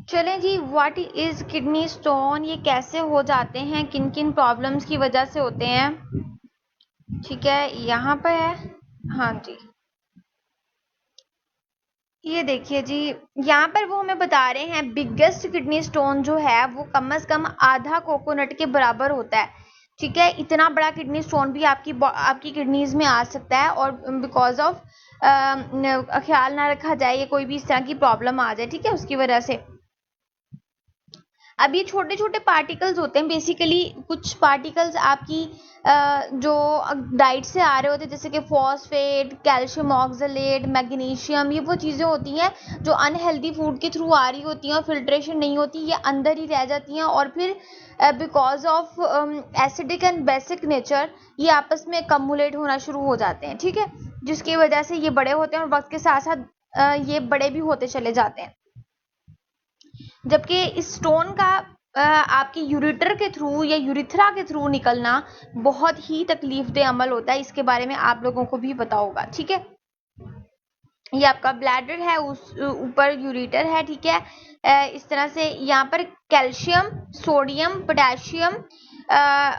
चलें जी, what is kidney stone, ये कैसे हो जाते हैं, किन किन प्रॉब्लम्स की वजह से होते हैं। ठीक है, यहाँ पर है। हाँ जी, ये देखिए जी, यहाँ पर वो हमें बता रहे हैं बिगेस्ट किडनी स्टोन जो है वो कम से कम आधा कोकोनट के बराबर होता है। ठीक है, इतना बड़ा किडनी स्टोन भी आपकी किडनीज में आ सकता है, और बिकॉज ऑफ ख्याल ना रखा जाए, ये कोई भी इस तरह की प्रॉब्लम आ जाए, ठीक है, उसकी वजह से। अब ये छोटे छोटे पार्टिकल्स होते हैं, बेसिकली कुछ पार्टिकल्स आपकी जो डाइट से आ रहे होते हैं, जैसे कि फॉस्फेट, कैल्शियम ऑक्सलेट, मैग्नीशियम, ये वो चीज़ें होती हैं जो अनहेल्दी फूड के थ्रू आ रही होती हैं और फिल्ट्रेशन नहीं होती, ये अंदर ही रह जाती हैं, और फिर because of acidic and basic nature ये आपस में कम्युलेट होना शुरू हो जाते हैं। ठीक है, जिसकी वजह से ये बड़े होते हैं और वक्त के साथ साथ ये बड़े भी होते चले जाते हैं। जबकि इस स्टोन का आपकी यूरेटर के थ्रू या यूरिथ्रा के थ्रू निकलना बहुत ही तकलीफदेह अमल होता है, इसके बारे में आप लोगों को भी पता होगा। ठीक है, ये आपका ब्लैडर है, उस ऊपर यूरेटर है। ठीक है, इस तरह से यहाँ पर कैल्शियम, सोडियम, पोटेशियम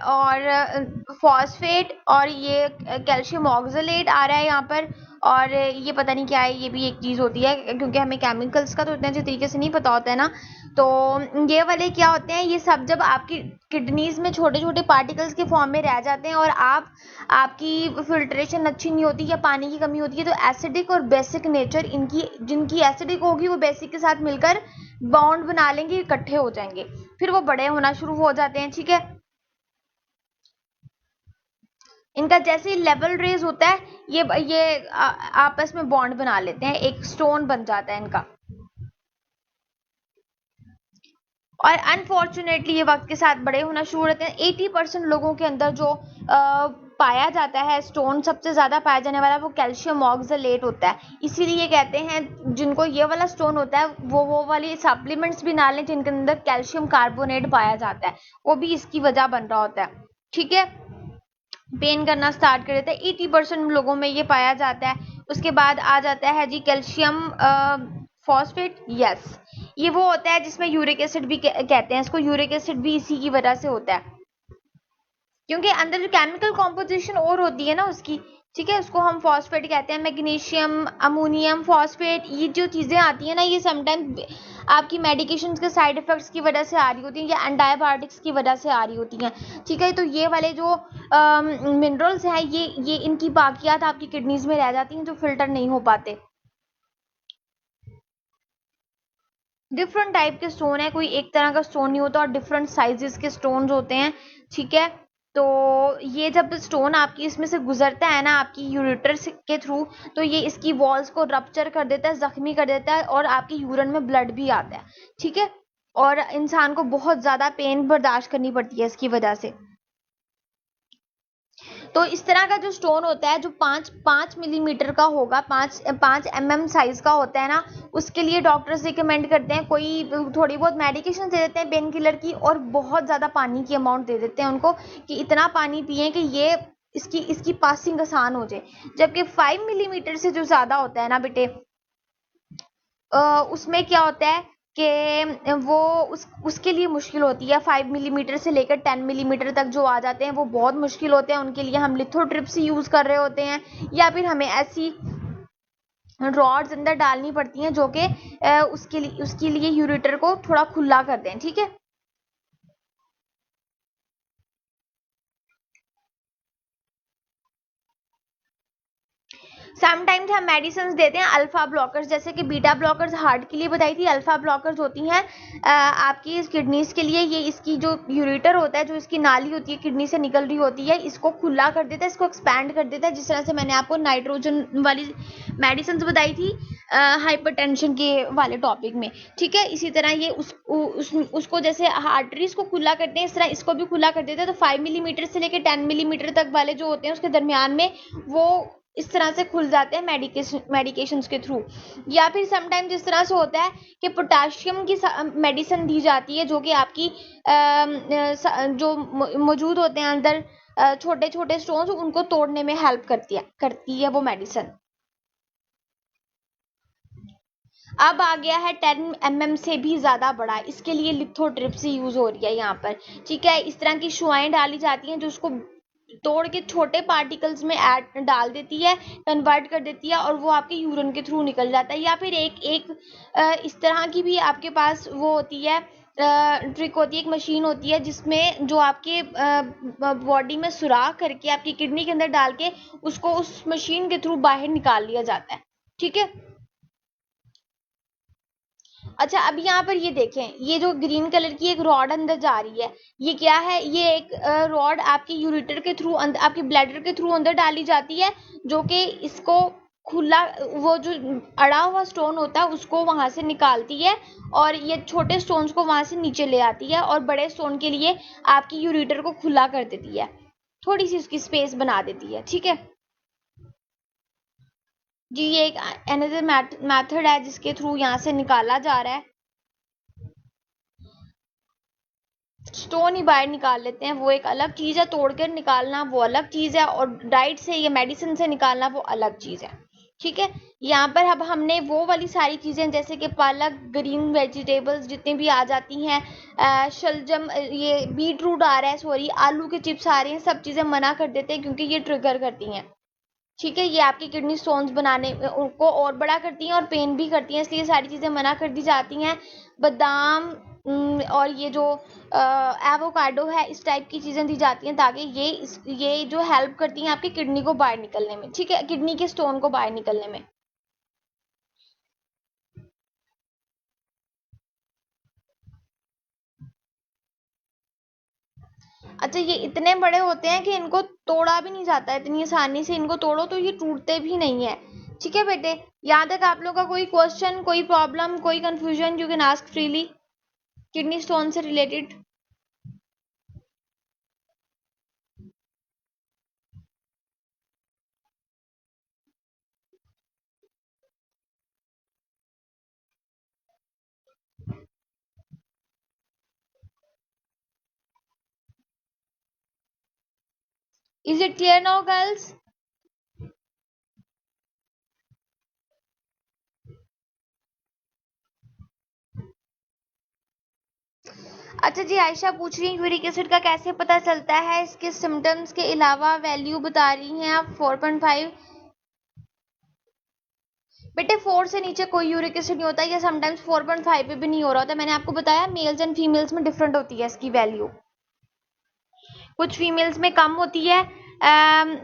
और फॉस्फेट और ये कैल्शियम ऑक्सलेट आ रहा है यहाँ पर, और ये पता नहीं क्या है, ये भी एक चीज़ होती है, क्योंकि हमें केमिकल्स का तो इतने अच्छे तरीके से नहीं पता होता है ना। तो ये वाले क्या होते हैं, ये सब जब आपकी किडनीज में छोटे छोटे पार्टिकल्स के फॉर्म में रह जाते हैं और आपकी फिल्ट्रेशन अच्छी नहीं होती या पानी की कमी होती है, तो एसिडिक और बेसिक नेचर इनकी, जिनकी एसिडिक होगी वो बेसिक के साथ मिलकर बॉन्ड बना लेंगे, इकट्ठे हो जाएंगे, फिर वो बड़े होना शुरू हो जाते हैं। ठीक है, इनका जैसे ही लेवल रेज होता है, ये आपस में बॉन्ड बना लेते हैं, एक स्टोन बन जाता है इनका। और अनफॉर्चुनेटली ये वक्त के साथ बड़े होना शुरू होते हैं। 80% लोगों के अंदर जो पाया जाता है स्टोन, सबसे ज्यादा पाया जाने वाला वो कैल्शियम ऑक्सलेट होता है। इसीलिए ये कहते हैं जिनको ये वाला स्टोन होता है वो वाली सप्लीमेंट्स भी ना लें जिनके अंदर कैल्शियम कार्बोनेट पाया जाता है, वो भी इसकी वजह बन रहा होता है। ठीक है, पेन करना स्टार्ट कर देता है, 80% लोगों में ये पाया जाता है। उसके बाद आ जाता है जी कैल्शियम फॉस्फेट। यस, ये वो होता है जिसमें यूरिक एसिड भी कहते हैं इसको, यूरिक एसिड भी इसी की वजह से होता है, क्योंकि अंदर जो केमिकल कॉम्पोजिशन और होती है ना उसकी। ठीक है, उसको हम फॉस्फेट कहते हैं। मैग्नीशियम, अमोनियम फॉस्फेट, ये जो चीज़ें आती हैं ना, ये समटाइम आपकी मेडिकेशन के साइड इफेक्ट्स की वजह से आ रही होती हैं या एंटीबायोटिक्स की वजह से आ रही होती हैं। ठीक है, तो ये वाले जो मिनरल्स हैं, ये इनकी बाकियात आपकी किडनीज में रह जाती हैं जो फिल्टर नहीं हो पाते। डिफरेंट टाइप के स्टोन है, कोई एक तरह का स्टोन नहीं होता, और डिफरेंट साइजेस के स्टोन्स होते हैं। ठीक है, तो ये जब स्टोन आपकी इसमें से गुजरता है ना आपकी यूरेटर के थ्रू, तो ये इसकी वॉल्स को रप्चर कर देता है, जख्मी कर देता है, और आपकी यूरिन में ब्लड भी आता है। ठीक है, और इंसान को बहुत ज्यादा पेन बर्दाश्त करनी पड़ती है इसकी वजह से। तो इस तरह का जो स्टोन होता है जो 5 मिलीमीटर का होगा, 5 mm साइज का होता है ना, उसके लिए डॉक्टर्स रिकमेंड करते हैं, कोई थोड़ी बहुत मेडिकेशन दे देते हैं पेन किलर की, और बहुत ज़्यादा पानी की अमाउंट दे देते हैं उनको कि इतना पानी पिए कि ये इसकी पासिंग आसान हो जाए। जबकि 5 मिलीमीटर से जो ज़्यादा होता है ना बेटे, उसमें क्या होता है कि वो उसके लिए मुश्किल होती है। 5 मिलीमीटर से लेकर 10 मिलीमीटर तक जो आ जाते हैं वो बहुत मुश्किल होते हैं, उनके लिए हम लिथोट्रिप्स यूज़ कर रहे होते हैं, या फिर हमें ऐसी रॉड्स अंदर डालनी पड़ती हैं जो कि उसके लिए यूरेटर को थोड़ा खुला कर दें। ठीक है, समटाइम्स हम मेडिसिन देते हैं अल्फा ब्लॉकर्स, जैसे कि बीटा ब्लॉकर्स हार्ट के लिए बताई थी, अल्फा ब्लॉकर्स होती हैं आपकी इस किडनीज के लिए। ये इसकी जो यूरेटर होता है, जो इसकी नाली होती है किडनी से निकल रही होती है, इसको खुला कर देता है, इसको एक्सपैंड कर देता है, जिस तरह से मैंने आपको नाइट्रोजन वाली मेडिसिन बताई थी हाइपरटेंशन के वाले टॉपिक में। ठीक है, इसी तरह ये उसको जैसे आर्टरीज को खुला करते हैं, इस तरह इसको भी खुला कर देते हैं। तो 5 मिलीमीटर से लेकर 10 मिलीमीटर तक वाले जो होते हैं उसके दरमियान में वो इस तरह से खुल जाते हैं मेडिकेशंस के थ्रू। या फिर समटाइम जिस तरह से होता है कि पोटाशियम की मेडिसिन दी जाती है, जो कि आपकी जो मौजूद होते हैं अंदर छोटे छोटे स्टोन्स, उनको तोड़ने में हेल्प करती है वो मेडिसिन। अब आ गया है 10 mm से भी ज़्यादा बड़ा, इसके लिए लिथोट्रिप्सी यूज़ हो रही है यहाँ पर। ठीक है, इस तरह की शुआएं डाली जाती हैं जो उसको तोड़ के छोटे पार्टिकल्स में ऐड डाल देती है, कन्वर्ट कर देती है, और वो आपके यूरिन के थ्रू निकल जाता है। या फिर एक एक इस तरह की भी आपके पास वो होती है, ट्रिक होती है, एक मशीन होती है जिसमें जो आपके बॉडी में सुराख करके आपकी किडनी के अंदर डाल के उसको उस मशीन के थ्रू बाहर निकाल लिया जाता है। ठीक है। अच्छा, अब यहाँ पर ये देखें, ये जो ग्रीन कलर की एक रॉड अंदर जा रही है, ये क्या है? ये एक रॉड आपकी यूरेटर के थ्रू, आपकी ब्लैडर के थ्रू अंदर डाली जाती है, जो कि इसको खुला, वो जो अड़ा हुआ स्टोन होता है उसको वहां से निकालती है, और ये छोटे स्टोन्स को वहां से नीचे ले आती है, और बड़े स्टोन के लिए आपकी यूरेटर को खुला कर देती है, थोड़ी सी उसकी स्पेस बना देती है। ठीक है जी, ये एक अनदर मेथड है जिसके थ्रू यहाँ से निकाला जा रहा है। स्टोन ही बाहर निकाल लेते हैं, वो एक अलग चीज़ है, तोड़कर निकालना वो अलग चीज़ है, और डाइट से या मेडिसिन से निकालना वो अलग चीज़ है। ठीक है, यहाँ पर अब हमने वो वाली सारी चीज़ें जैसे कि पालक, ग्रीन वेजिटेबल्स जितनी भी आ जाती हैं, शलजम, ये बीट रूट आ रहा है, सॉरी आलू के चिप्स आ रहे हैं, सब चीज़ें मना कर देते हैं क्योंकि ये ट्रिगर करती हैं। ठीक है, ये आपकी किडनी स्टोन्स बनाने उनको और बड़ा करती हैं और पेन भी करती हैं, इसलिए सारी चीज़ें मना कर दी जाती हैं। बादाम और ये जो एवोकाडो है, इस टाइप की चीज़ें दी जाती हैं ताकि ये जो हेल्प करती हैं आपकी किडनी को बाहर निकलने में। ठीक है, किडनी के स्टोन को बाहर निकलने में। अच्छा, ये इतने बड़े होते हैं कि इनको तोड़ा भी नहीं जाता है इतनी आसानी से, इनको तोड़ो तो ये टूटते भी नहीं है। ठीक है बेटे, यहाँ तक आप लोग का कोई क्वेश्चन, कोई प्रॉब्लम, कोई confusion, you can ask freely kidney stone से related. Is it clear now girls? अच्छा जी, आयशा पूछ रही है यूरिक एसिड का कैसे पता चलता है, इसके सिम्टम्स के अलावा वैल्यू बता रही हैं आप 4.5। बेटे 4 से नीचे कोई यूरिक एसिड नहीं होता, या समटाइम्स 4.5 पे भी नहीं हो रहा होता। मैंने आपको बताया मेल्स एंड फीमेल्स में डिफरेंट होती है इसकी वैल्यू। कुछ फीमेल्स में कम होती है,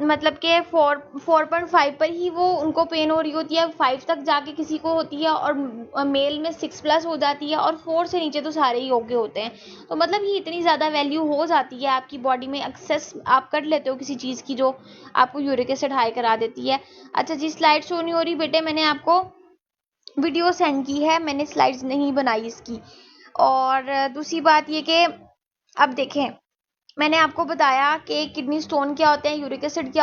मतलब कि 4.5 पर ही वो उनको पेन हो रही होती है, 5 तक जाके किसी को होती है, और मेल में 6+ हो जाती है, और 4 से नीचे तो सारे ही ओके होते हैं। तो मतलब ये इतनी ज़्यादा वैल्यू हो जाती है आपकी बॉडी में, एक्सेस आप कर लेते हो किसी चीज़ की जो आपको यूरिक एसिड हाई करा देती है। अच्छा जी, स्लाइड शो नहीं हो रही बेटे, मैंने आपको वीडियो सेंड की है, मैंने स्लाइड्स नहीं बनाई इसकी। और दूसरी बात ये कि अब देखें, मैंने आपको बताया कि किडनी स्टोन क्या होते हैं, यूरिक एसिड क्या